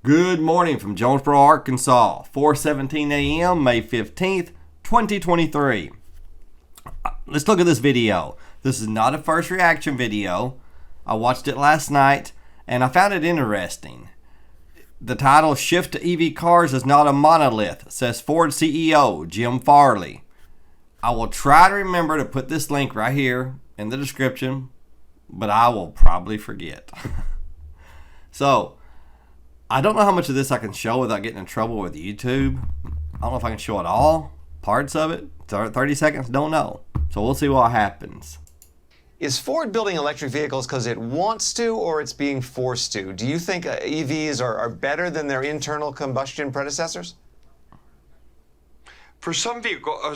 Good morning from Jonesboro, Arkansas, 4:17 a.m., May 15th, 2023. Let's look at this video. This is not a first reaction video. I watched it last night, and I found it interesting. The title, Shift to EV Cars is Not a Monolith, says Ford CEO Jim Farley. I will try to remember to put this link right here in the description, but I will probably forget. So, I don't know how much of this I can show without getting in trouble with YouTube. I don't know if I can show it all, parts of it, 30 seconds, don't know. So we'll see what happens. Is Ford building electric vehicles because it wants to, or it's being forced to? Do you think EVs are better than their internal combustion predecessors? For some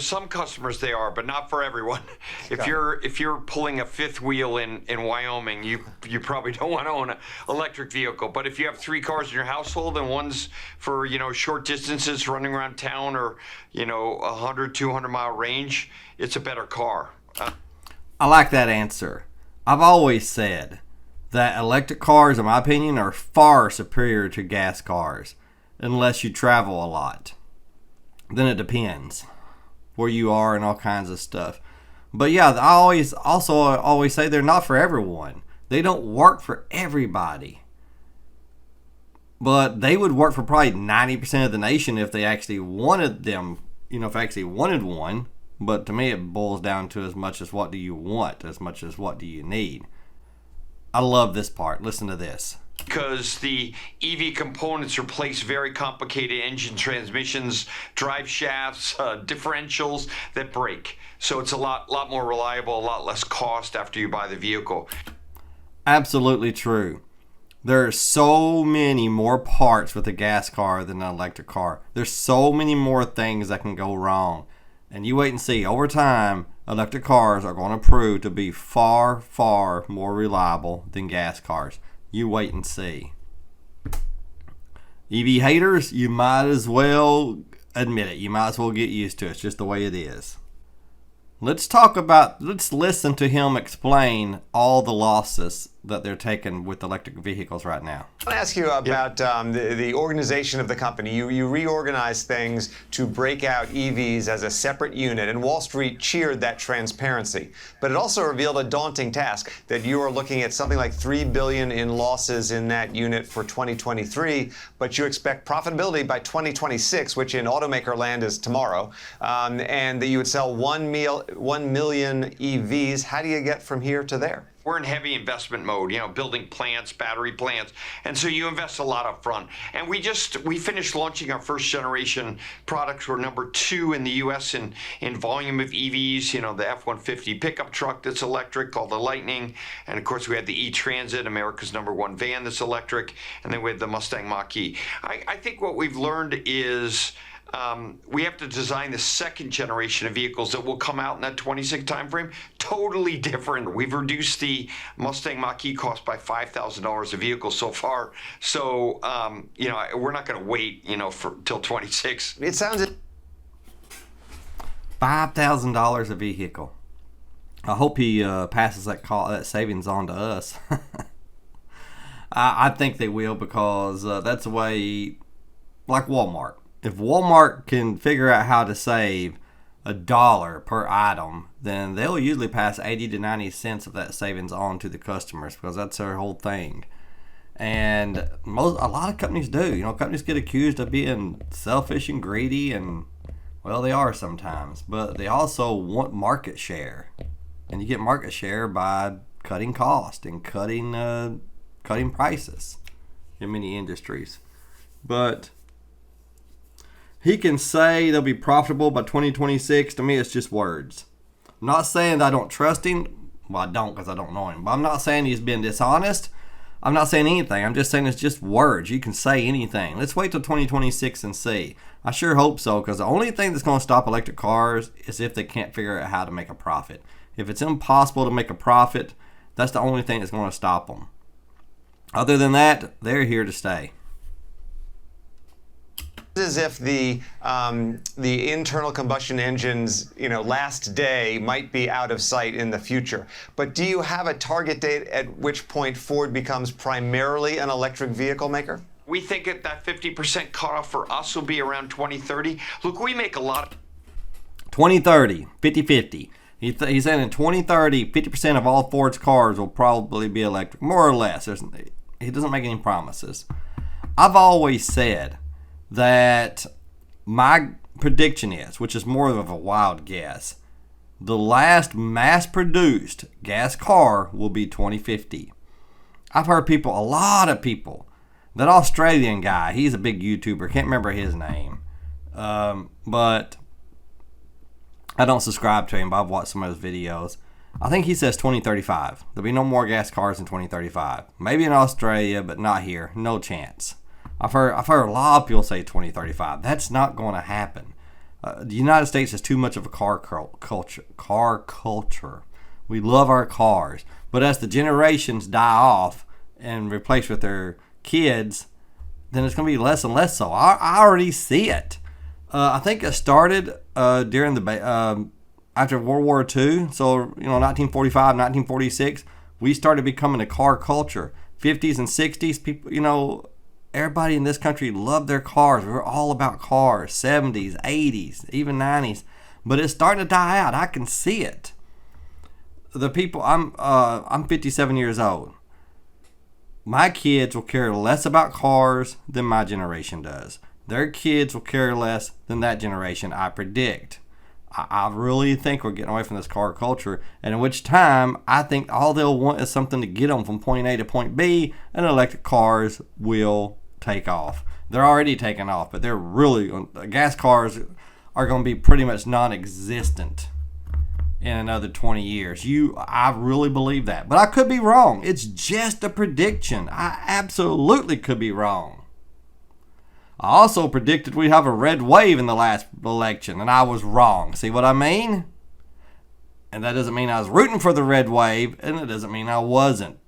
some customers they are, but not for everyone. If you're pulling a fifth wheel in Wyoming, you probably don't want to own an electric vehicle. But if you have 3 cars in your household and one's for short distances running around town or 100, 200 mile range, it's a better car. I like that answer. I've always said that electric cars, in my opinion, are far superior to gas cars, unless you travel a lot. Then it depends where you are and all kinds of stuff. But yeah, I always say they're not for everyone. They don't work for everybody. But they would work for probably 90% of the nation if they actually wanted them, if they actually wanted one. But to me, it boils down to as much as what do you want, as much as what do you need. I love this part. Listen to this. Because the EV components replace very complicated engine transmissions, drive shafts, differentials that break. So it's a lot more reliable, a lot less cost after you buy the vehicle. Absolutely true. There are so many more parts with a gas car than an electric car. There's so many more things that can go wrong. And you wait and see. Over time, electric cars are going to prove to be far, far more reliable than gas cars. You wait and see. EV haters, you might as well admit it. You might as well get used to it. It's just the way it is. Let's listen to him explain all the losses that they're taking with electric vehicles right now. I want to ask you about the organization of the company. You reorganized things to break out EVs as a separate unit, and Wall Street cheered that transparency. But it also revealed a daunting task, that you are looking at something like $3 billion in losses in that unit for 2023, but you expect profitability by 2026, which in automaker land is tomorrow, and that you would sell 1 million EVs. How do you get from here to there? We're in heavy investment mode, building plants, battery plants, and so you invest a lot up front. And we finished launching our first generation products. We're number 2 in the U.S. in volume of EVs. The F-150 pickup truck that's electric called the Lightning, and of course we had the E-Transit, America's number 1 van that's electric, and then we had the Mustang Mach-E. I think what we've learned is we have to design the second generation of vehicles that will come out in that 26 timeframe totally different. We've reduced the Mustang Mach-E cost by $5,000 a vehicle so far. So, we're not going to wait, till 26. It sounds $5,000 a vehicle. I hope he passes that savings on to us. I think they will, because that's the way, like Walmart. If Walmart can figure out how to save $1 per item, then they'll usually pass 80 to 90 cents of that savings on to the customers, because that's their whole thing. And a lot of companies do. Companies get accused of being selfish and greedy, and well, they are sometimes. But they also want market share, and you get market share by cutting cost and cutting prices in many industries. But he can say they'll be profitable by 2026. To me, it's just words. I'm not saying that I don't trust him. Well, I don't, because I don't know him. But I'm not saying he's been dishonest. I'm not saying anything. I'm just saying it's just words. You can say anything. Let's wait till 2026 and see. I sure hope so, because the only thing that's going to stop electric cars is if they can't figure out how to make a profit. If it's impossible to make a profit, that's the only thing that's going to stop them. Other than that, they're here to stay. As if the internal combustion engines, last day might be out of sight in the future. But do you have a target date at which point Ford becomes primarily an electric vehicle maker? We think that 50% cutoff for us will be around 2030. Look, we make a lot of 2030, 50-50. He's saying in 2030, 50% of all Ford's cars will probably be electric, more or less. He doesn't make any promises. I've always said that my prediction is, which is more of a wild guess, the last mass-produced gas car will be 2050. I've heard people, a lot of people, that Australian guy, he's a big YouTuber, can't remember his name, but I don't subscribe to him, but I've watched some of his videos. I think he says 2035. There'll be no more gas cars in 2035. Maybe in Australia, but not here. No chance. I've heard a lot of people say 2035. That's not going to happen. The United States is too much of a car culture. We love our cars, but as the generations die off and replaced with their kids, then it's going to be less and less so. I already see it. I think it started during the after World War II. So 1945, 1946, we started becoming a car culture. 50s and 60s, people, everybody in this country loved their cars. We were all about cars. 70s, 80s, even 90s, but it's starting to die out. I can see it. The people, I'm 57 years old. My kids will care less about cars than my generation does. Their kids will care less than that generation, I predict. I really think we're getting away from this car culture, and in which time I think all they'll want is something to get them from point A to point B, and electric cars will take off. They're already taking off, but gas cars are going to be pretty much non-existent in another 20 years. I really believe that, but I could be wrong. It's just a prediction. I absolutely could be wrong. I also predicted we'd have a red wave in the last election, and I was wrong. See what I mean? And that doesn't mean I was rooting for the red wave, and it doesn't mean I wasn't.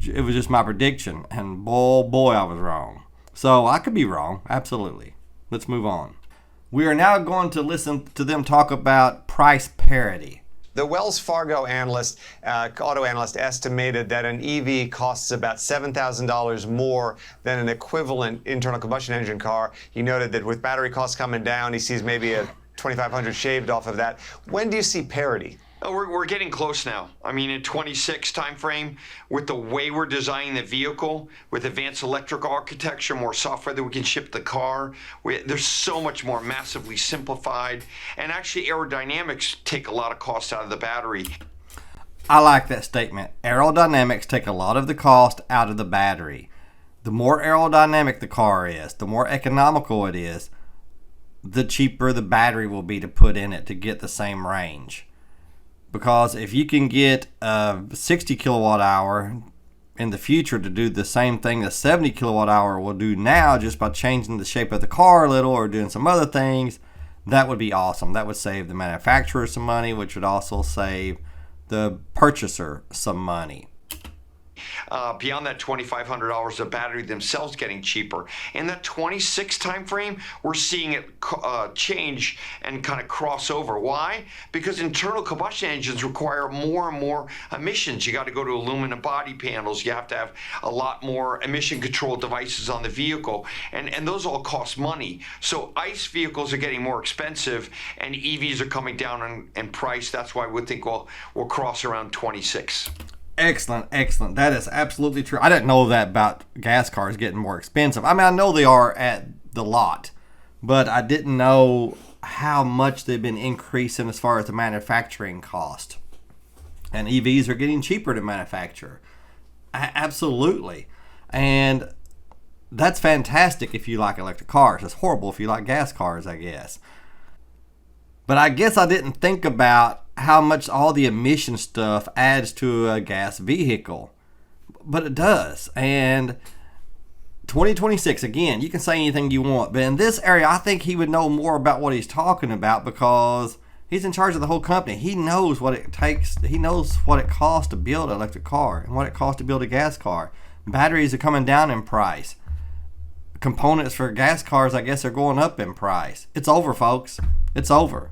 It was just my prediction, and boy, I was wrong. So I could be wrong, absolutely. Let's move on. We are now going to listen to them talk about price parity. The Wells Fargo auto analyst estimated that an EV costs about $7,000 more than an equivalent internal combustion engine car. He noted that with battery costs coming down, he sees maybe a $2,500 shaved off of that. When do you see parity? Oh, we're getting close now. I mean, in 26 timeframe, with the way we're designing the vehicle, with advanced electric architecture, more software that we can ship the car, there's so much more massively simplified, and actually aerodynamics take a lot of cost out of the battery. I like that statement. Aerodynamics take a lot of the cost out of the battery. The more aerodynamic the car is, the more economical it is, the cheaper the battery will be to put in it to get the same range. Because if you can get a 60 kilowatt hour in the future to do the same thing a 70 kilowatt hour will do now, just by changing the shape of the car a little or doing some other things, that would be awesome. That would save the manufacturer some money, which would also save the purchaser some money. Beyond that $2,500, the battery themselves getting cheaper. In that 26 time frame, we're seeing it change and kind of cross over. Why? Because internal combustion engines require more and more emissions. You got to go to aluminum body panels. You have to have a lot more emission control devices on the vehicle, and those all cost money. So ICE vehicles are getting more expensive, and EVs are coming down in price. That's why we think we'll cross around 26. Excellent. That is absolutely true. I didn't know that about gas cars getting more expensive. I mean, I know they are at the lot, but I didn't know how much they've been increasing as far as the manufacturing cost. And EVs are getting cheaper to manufacture. Absolutely. And that's fantastic if you like electric cars. It's horrible if you like gas cars, I guess. But I guess I didn't think about how much all the emission stuff adds to a gas vehicle. But it does. And 2026, again, you can say anything you want. But in this area, I think he would know more about what he's talking about because he's in charge of the whole company. He knows what it takes. He knows what it costs to build an electric car and what it costs to build a gas car. Batteries are coming down in price. Components for gas cars, I guess, are going up in price. It's over, folks. It's over.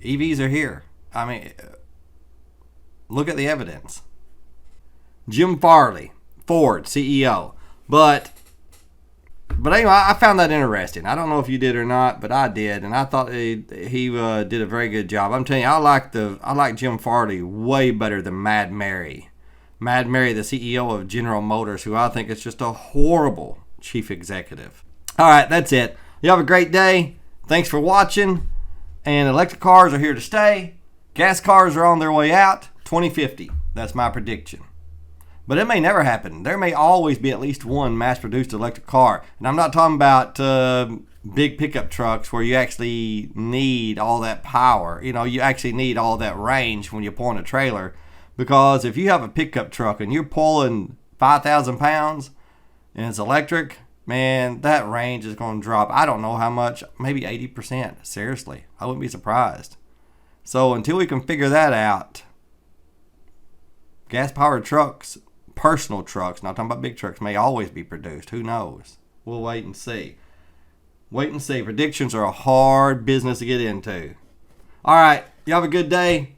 EVs are here. I mean, look at the evidence. Jim Farley, Ford CEO. But anyway, I found that interesting. I don't know if you did or not, but I did, and I thought he did a very good job. I'm telling you, I like Jim Farley way better than Mad Mary. Mad Mary, the CEO of General Motors, who I think is just a horrible chief executive. All right, that's it. You have a great day. Thanks for watching. And electric cars are here to stay. Gas cars are on their way out. 2050. That's my prediction. But it may never happen. There may always be at least one mass-produced electric car. And I'm not talking about big pickup trucks where you actually need all that power. You know, you actually need all that range when you pull in a trailer. Because if you have a pickup truck and you're pulling 5,000 pounds and it's electric, man, that range is going to drop. I don't know how much, maybe 80%. Seriously, I wouldn't be surprised. So until we can figure that out, gas-powered trucks, personal trucks, not talking about big trucks, may always be produced. Who knows? We'll wait and see. Wait and see. Predictions are a hard business to get into. All right. You have a good day.